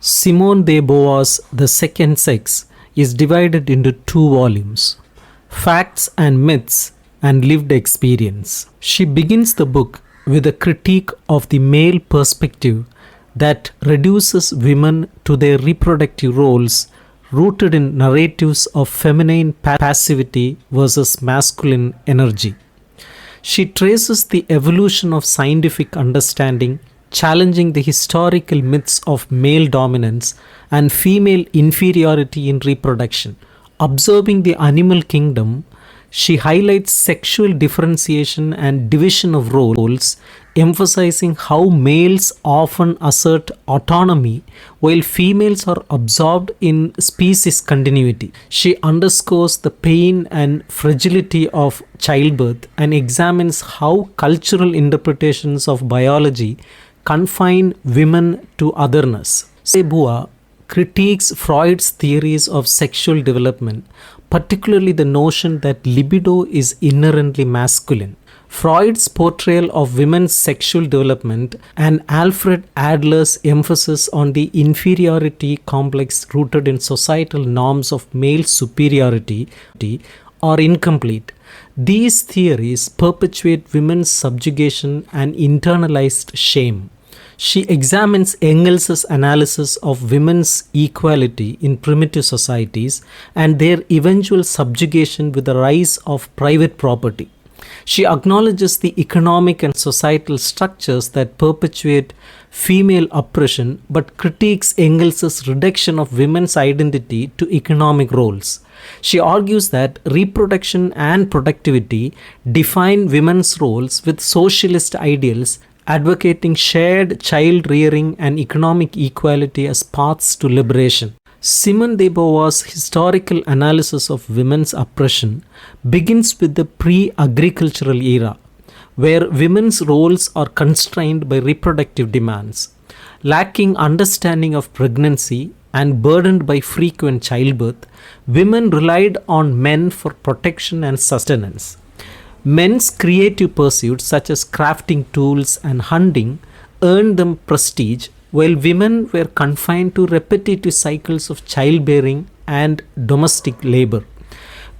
Simone de Beauvoir's The Second Sex is divided into two volumes, Facts and Myths and Lived Experience. She begins the book with a critique of the male perspective that reduces women to their reproductive roles rooted in narratives of feminine passivity versus masculine energy. She traces the evolution of scientific understanding, challenging the historical myths of male dominance and female inferiority in reproduction. Observing the animal kingdom, she highlights sexual differentiation and division of roles, emphasizing how males often assert autonomy while females are absorbed in species continuity. She underscores the pain and fragility of childbirth and examines how cultural interpretations of biology confine women to otherness. Beauvoir critiques Freud's theories of sexual development, particularly the notion that libido is inherently masculine. Freud's portrayal of women's sexual development and Alfred Adler's emphasis on the inferiority complex rooted in societal norms of male superiority are incomplete. These theories perpetuate women's subjugation and internalized shame. She examines Engels's analysis of women's equality in primitive societies and their eventual subjugation with the rise of private property. She acknowledges the economic and societal structures that perpetuate female oppression but critiques Engels's reduction of women's identity to economic roles. She argues that reproduction and productivity define women's roles with socialist ideals, advocating shared child rearing and economic equality as paths to liberation. Simone de Beauvoir's historical analysis of women's oppression begins with the pre-agricultural era, where women's roles are constrained by reproductive demands. Lacking understanding of pregnancy and burdened by frequent childbirth, women relied on men for protection and sustenance. Men's creative pursuits such as crafting tools and hunting earned them prestige, while women were confined to repetitive cycles of childbearing and domestic labor.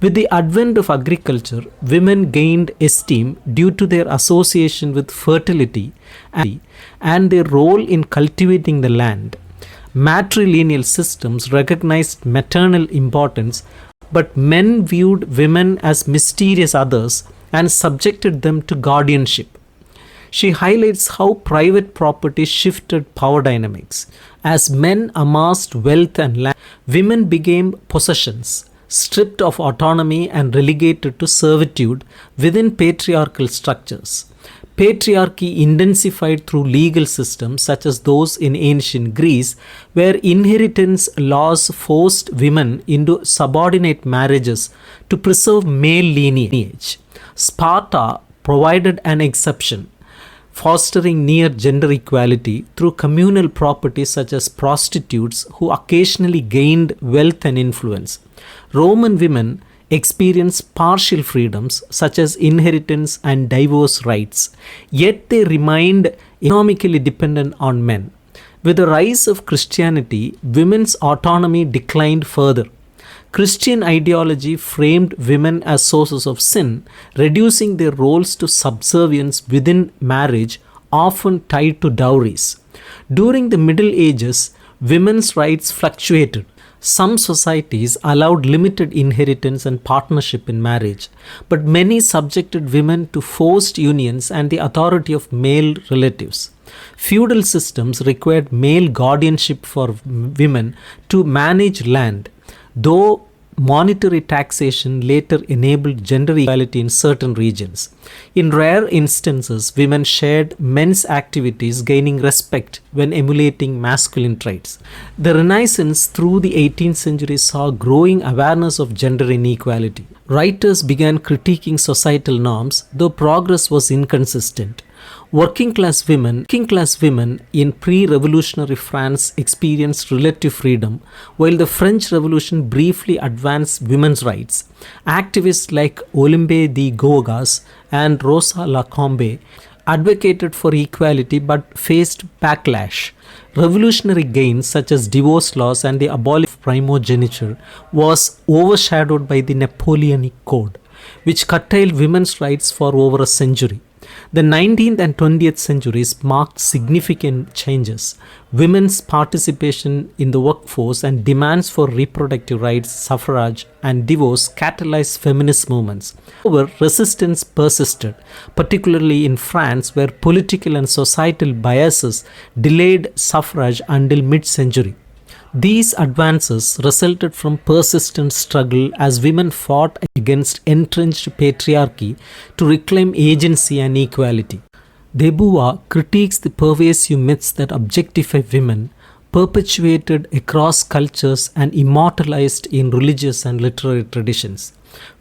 With the advent of agriculture, women gained esteem due to their association with fertility and their role in cultivating the land. Matrilineal systems recognized maternal importance, but men viewed women as mysterious others and subjected them to guardianship. She highlights how private property shifted power dynamics. As men amassed wealth and land, women became possessions, stripped of autonomy and relegated to servitude within patriarchal structures. Patriarchy intensified through legal systems such as those in ancient Greece, where inheritance laws forced women into subordinate marriages to preserve male lineage. Sparta provided an exception, fostering near gender equality through communal property such as prostitutes who occasionally gained wealth and influence. Roman women experienced partial freedoms such as inheritance and divorce rights, yet they remained economically dependent on men. With the rise of Christianity, women's autonomy declined further. Christian ideology framed women as sources of sin, reducing their roles to subservience within marriage, often tied to dowries. During the Middle Ages, women's rights fluctuated. Some societies allowed limited inheritance and partnership in marriage, but many subjected women to forced unions and the authority of male relatives. Feudal systems required male guardianship for women to manage land, though monetary taxation later enabled gender equality in certain regions. In rare instances, women shared men's activities, gaining respect when emulating masculine traits. The Renaissance through the 18th century saw growing awareness of gender inequality. Writers began critiquing societal norms, though progress was inconsistent. Working class women in pre-revolutionary France experienced relative freedom, while the French Revolution briefly advanced women's rights. Activists like Olympe de Gouges and Rosa Lacombe advocated for equality but faced backlash. Revolutionary gains such as divorce laws and the abolition of primogeniture was overshadowed by the Napoleonic Code, which curtailed women's rights for over a century. The 19th and 20th centuries marked significant changes. Women's participation in the workforce and demands for reproductive rights, suffrage, and divorce catalyzed feminist movements. However, resistance persisted, particularly in France, where political and societal biases delayed suffrage until mid-century. These advances resulted from persistent struggle as women fought against entrenched patriarchy to reclaim agency and equality. De Beauvoir critiques the pervasive myths that objectify women, perpetuated across cultures and immortalized in religious and literary traditions.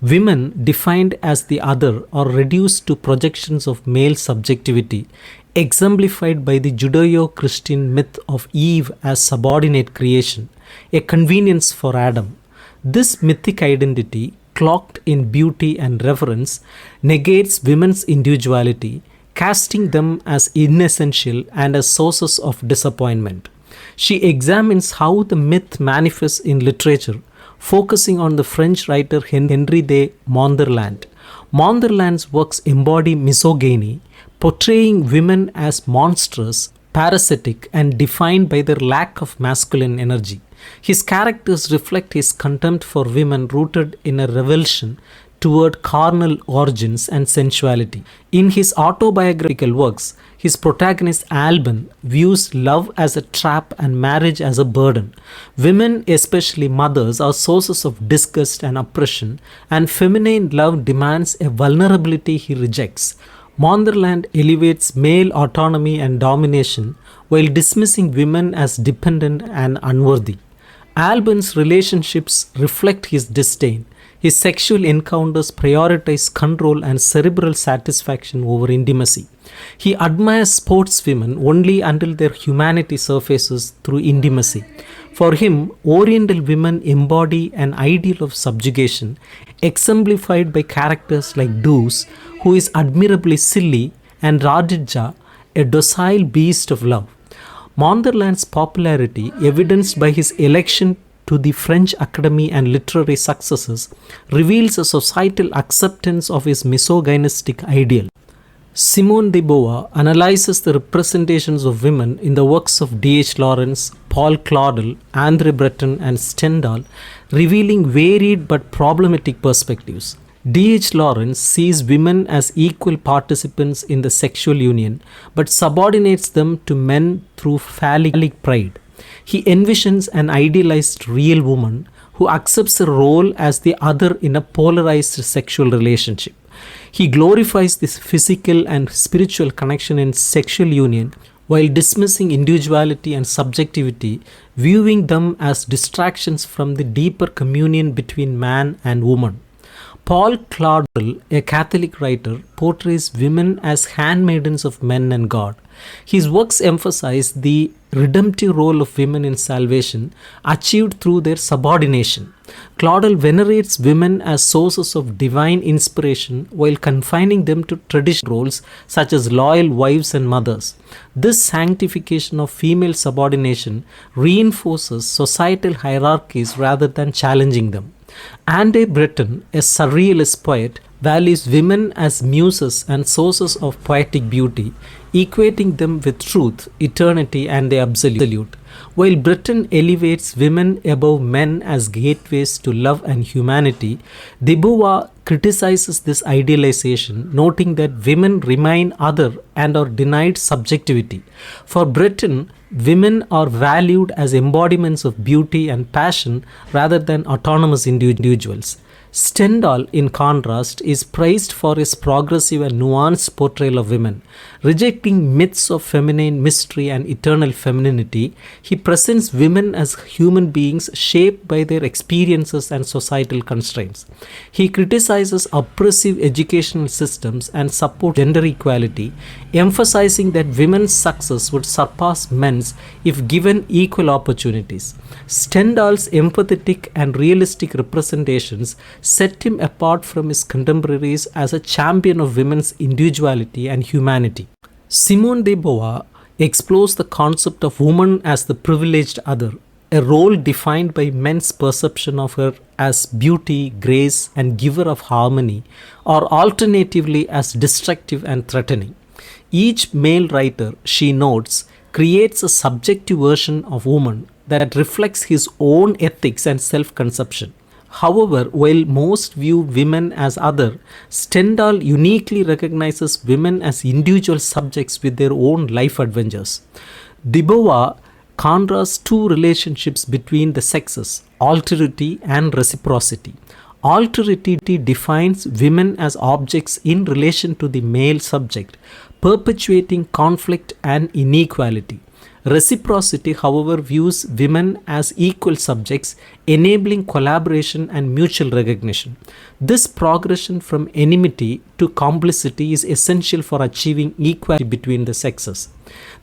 Women, defined as the other, are reduced to projections of male subjectivity, exemplified by the Judeo-Christian myth of Eve as subordinate creation, a convenience for Adam. This mythic identity, cloaked in beauty and reverence, negates women's individuality, casting them as inessential and as sources of disappointment. She examines how the myth manifests in literature, focusing on the French writer Henri de Monderland. Monderland's works embody misogyny, portraying women as monstrous, parasitic, and defined by their lack of masculine energy. His characters reflect his contempt for women rooted in a revulsion toward carnal origins and sensuality. In his autobiographical works, his protagonist Alban views love as a trap and marriage as a burden. Women, especially mothers, are sources of disgust and oppression, and feminine love demands a vulnerability he rejects. Monderland elevates male autonomy and domination while dismissing women as dependent and unworthy. Alban's relationships reflect his disdain. His sexual encounters prioritize control and cerebral satisfaction over intimacy. He admires sportswomen only until their humanity surfaces through intimacy. For him, Oriental women embody an ideal of subjugation, exemplified by characters like Deuce, who is admirably silly, and Radhija, a docile beast of love. Monderland's popularity, evidenced by his election to the French Academy and literary successes, reveals a societal acceptance of his misogynistic ideal. Simone de Beauvoir analyzes the representations of women in the works of D.H. Lawrence, Paul Claudel, André Breton, and Stendhal, revealing varied but problematic perspectives. D.H. Lawrence sees women as equal participants in the sexual union, but subordinates them to men through phallic pride. He envisions an idealized real woman who accepts her role as the other in a polarized sexual relationship. He glorifies this physical and spiritual connection in sexual union while dismissing individuality and subjectivity, viewing them as distractions from the deeper communion between man and woman. Paul Claudel, a Catholic writer, portrays women as handmaidens of men and God. His works emphasize the redemptive role of women in salvation, achieved through their subordination. Claudel venerates women as sources of divine inspiration while confining them to traditional roles such as loyal wives and mothers. This sanctification of female subordination reinforces societal hierarchies rather than challenging them. André Breton, a surrealist poet, values women as muses and sources of poetic beauty, equating them with truth, eternity, and the absolute. While Breton elevates women above men as gateways to love and humanity, de Beauvoir criticizes this idealization, noting that women remain other and are denied subjectivity. For Breton, women are valued as embodiments of beauty and passion rather than autonomous individuals. Stendhal, in contrast, is praised for his progressive and nuanced portrayal of women. Rejecting myths of feminine mystery and eternal femininity, he presents women as human beings shaped by their experiences and societal constraints. He criticizes oppressive educational systems and supports gender equality, emphasizing that women's success would surpass men's if given equal opportunities. Stendhal's empathetic and realistic representations set him apart from his contemporaries as a champion of women's individuality and humanity. Simone de Beauvoir explores the concept of woman as the privileged other, a role defined by men's perception of her as beauty, grace, and giver of harmony, or alternatively as destructive and threatening. Each male writer, she notes, creates a subjective version of woman that reflects his own ethics and self conception. However, while most view women as other, Stendhal uniquely recognizes women as individual subjects with their own life adventures. De Beauvoir contrasts two relationships between the sexes, alterity and reciprocity. Alterity defines women as objects in relation to the male subject, perpetuating conflict and inequality. Reciprocity, however, views women as equal subjects, enabling collaboration and mutual recognition. This progression from enmity to complicity is essential for achieving equality between the sexes.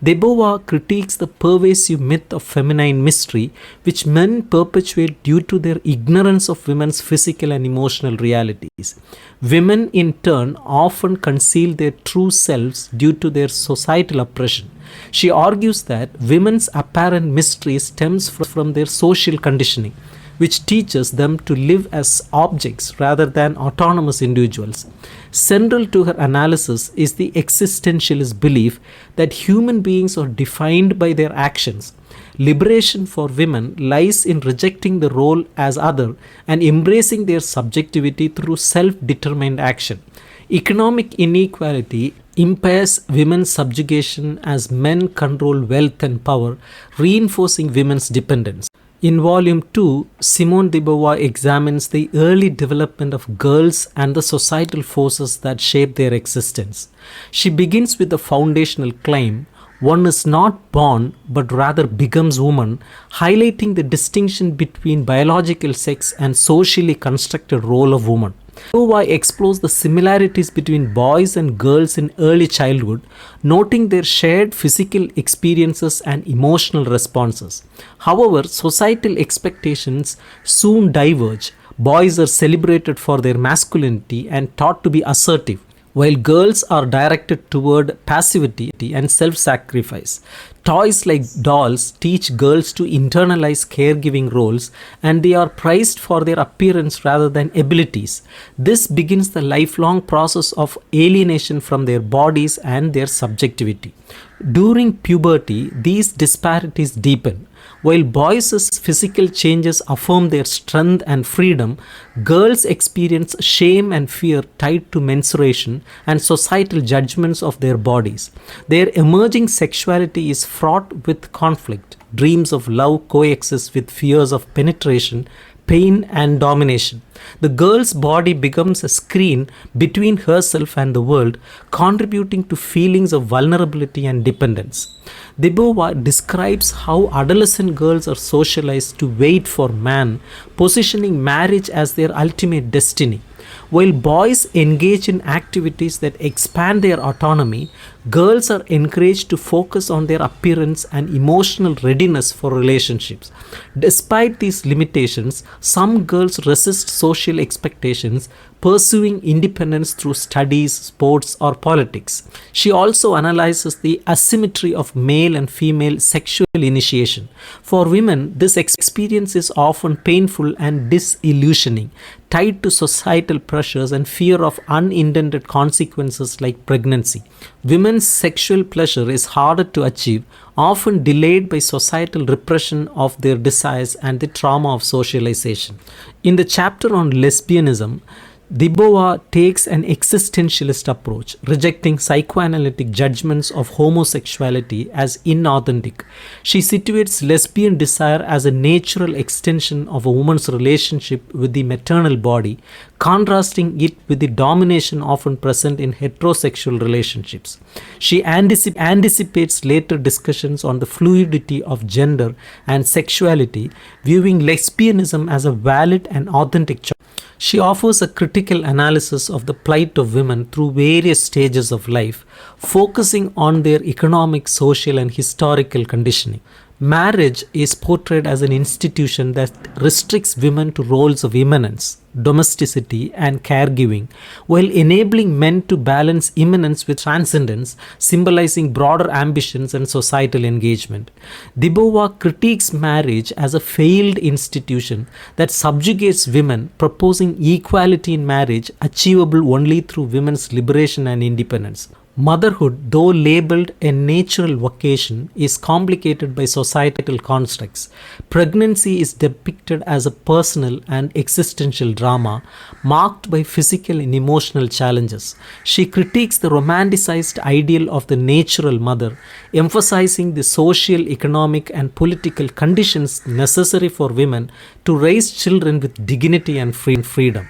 De Beauvoir critiques the pervasive myth of feminine mystery, which men perpetuate due to their ignorance of women's physical and emotional realities. Women, in turn, often conceal their true selves due to their societal oppression. She argues that women's apparent mystery stems from their social conditioning, which teaches them to live as objects rather than autonomous individuals. Central to her analysis is the existentialist belief that human beings are defined by their actions. Liberation for women lies in rejecting the role as other and embracing their subjectivity through self-determined action. Economic inequality impairs women's subjugation as men control wealth and power, reinforcing women's dependence. In Volume 2, Simone de Beauvoir examines the early development of girls and the societal forces that shape their existence. She begins with the foundational claim, one is not born but rather becomes woman, highlighting the distinction between biological sex and socially constructed role of woman. Beauvoir explores the similarities between boys and girls in early childhood, noting their shared physical experiences and emotional responses. However, societal expectations soon diverge. Boys are celebrated for their masculinity and taught to be assertive, while girls are directed toward passivity and self-sacrifice. Toys like dolls teach girls to internalize caregiving roles, and they are prized for their appearance rather than abilities. This begins the lifelong process of alienation from their bodies and their subjectivity. During puberty, these disparities deepen. While boys' physical changes affirm their strength and freedom, girls experience shame and fear tied to menstruation and societal judgments of their bodies. Their emerging sexuality is fraught with conflict. Dreams of love coexist with fears of penetration, pain, and domination. The girl's body becomes a screen between herself and the world, contributing to feelings of vulnerability and dependence. De Beauvoir describes how adolescent girls are socialized to wait for man, positioning marriage as their ultimate destiny. While boys engage in activities that expand their autonomy, girls are encouraged to focus on their appearance and emotional readiness for relationships. Despite these limitations, some girls resist social expectations, pursuing independence through studies, sports, or politics. She also analyzes the asymmetry of male and female sexual initiation. For women, this experience is often painful and disillusioning, tied to societal pressures and fear of unintended consequences like pregnancy. Women's sexual pleasure is harder to achieve, often delayed by societal repression of their desires and the trauma of socialization. In the chapter on lesbianism, De Beauvoir takes an existentialist approach, rejecting psychoanalytic judgments of homosexuality as inauthentic. She situates lesbian desire as a natural extension of a woman's relationship with the maternal body, contrasting it with the domination often present in heterosexual relationships. She anticipates later discussions on the fluidity of gender and sexuality, viewing lesbianism as a valid and authentic choice. She offers a critical analysis of the plight of women through various stages of life, focusing on their economic, social, and historical conditioning. Marriage is portrayed as an institution that restricts women to roles of eminence, domesticity, and caregiving, while enabling men to balance immanence with transcendence, symbolizing broader ambitions and societal engagement. De Beauvoir critiques marriage as a failed institution that subjugates women, proposing equality in marriage achievable only through women's liberation and independence. Motherhood, though labeled a natural vocation, is complicated by societal constructs. Pregnancy is depicted as a personal and existential drama marked by physical and emotional challenges. She critiques the romanticized ideal of the natural mother, emphasizing the social, economic, and political conditions necessary for women to raise children with dignity and freedom.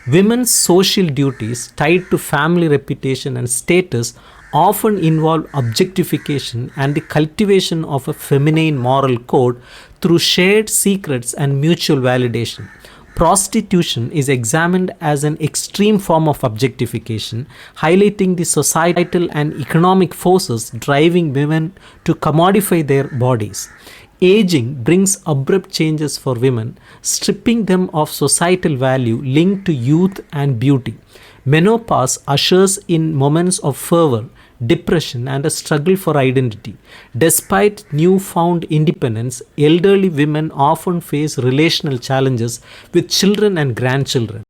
Women's social duties tied to family reputation and status often involve objectification and the cultivation of a feminine moral code through shared secrets and mutual validation. Prostitution is examined as an extreme form of objectification, highlighting the societal and economic forces driving women to commodify their bodies. Aging brings abrupt changes for women, stripping them of societal value linked to youth and beauty. Menopause ushers in moments of fervor, depression, and a struggle for identity. Despite newfound independence, elderly women often face relational challenges with children and grandchildren.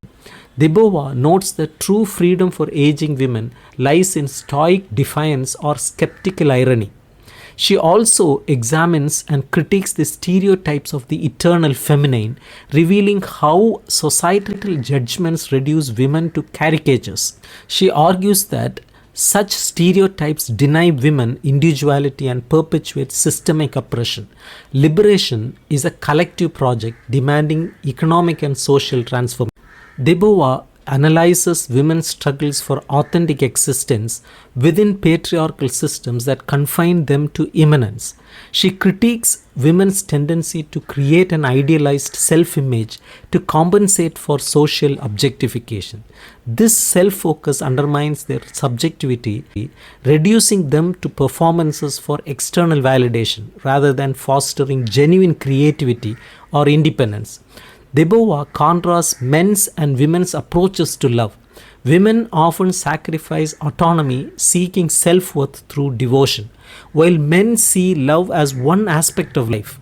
De Beauvoir notes that true freedom for aging women lies in stoic defiance or skeptical irony. She also examines and critiques the stereotypes of the eternal feminine, revealing how societal judgments reduce women to caricatures. She argues that such stereotypes deny women individuality and perpetuate systemic oppression. Liberation is a collective project demanding economic and social transformation. De Beauvoir analyzes women's struggles for authentic existence within patriarchal systems that confine them to immanence. She critiques women's tendency to create an idealized self image to compensate for social objectification. This self focus undermines their subjectivity, reducing them to performances for external validation rather than fostering genuine creativity or independence. De Beauvoir contrasts men's and women's approaches to love. Women often sacrifice autonomy, seeking self worth through devotion, while men see love as one aspect of life.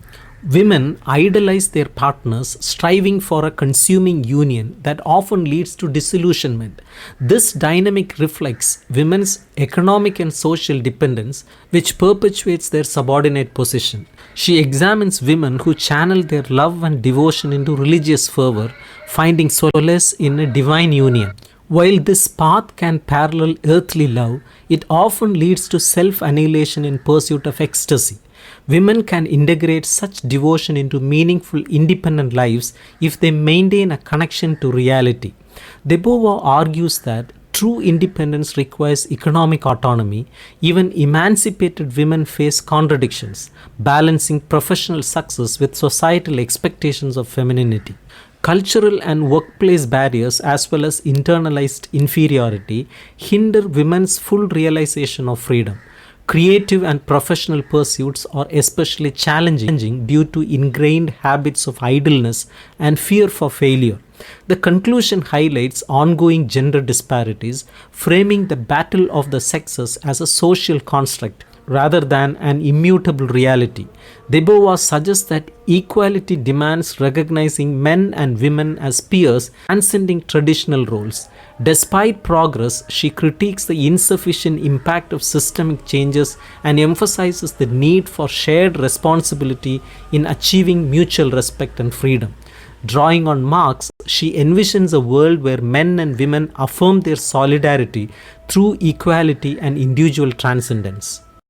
Women idolize their partners, striving for a consuming union that often leads to disillusionment. This dynamic reflects women's economic and social dependence, which perpetuates their subordinate position. She examines women who channel their love and devotion into religious fervor, finding solace in a divine union. While this path can parallel earthly love, it often leads to self annihilation in pursuit of ecstasy. Women can integrate such devotion into meaningful independent lives if they maintain a connection to reality. De Beauvoir argues that true independence requires economic autonomy. Even emancipated women face contradictions, balancing professional success with societal expectations of femininity. Cultural and workplace barriers, as well as internalized inferiority, hinder women's full realization of freedom. Creative and professional pursuits are especially challenging due to ingrained habits of idleness and fear for failure. The conclusion highlights ongoing gender disparities, framing the battle of the sexes as a social construct rather than an immutable reality. De Beauvoir suggests that equality demands recognizing men and women as peers, transcending traditional roles. Despite progress, she critiques the insufficient impact of systemic changes and emphasizes the need for shared responsibility in achieving mutual respect and freedom. Drawing on Marx, she envisions a world where men and women affirm their solidarity through equality and individual transcendence.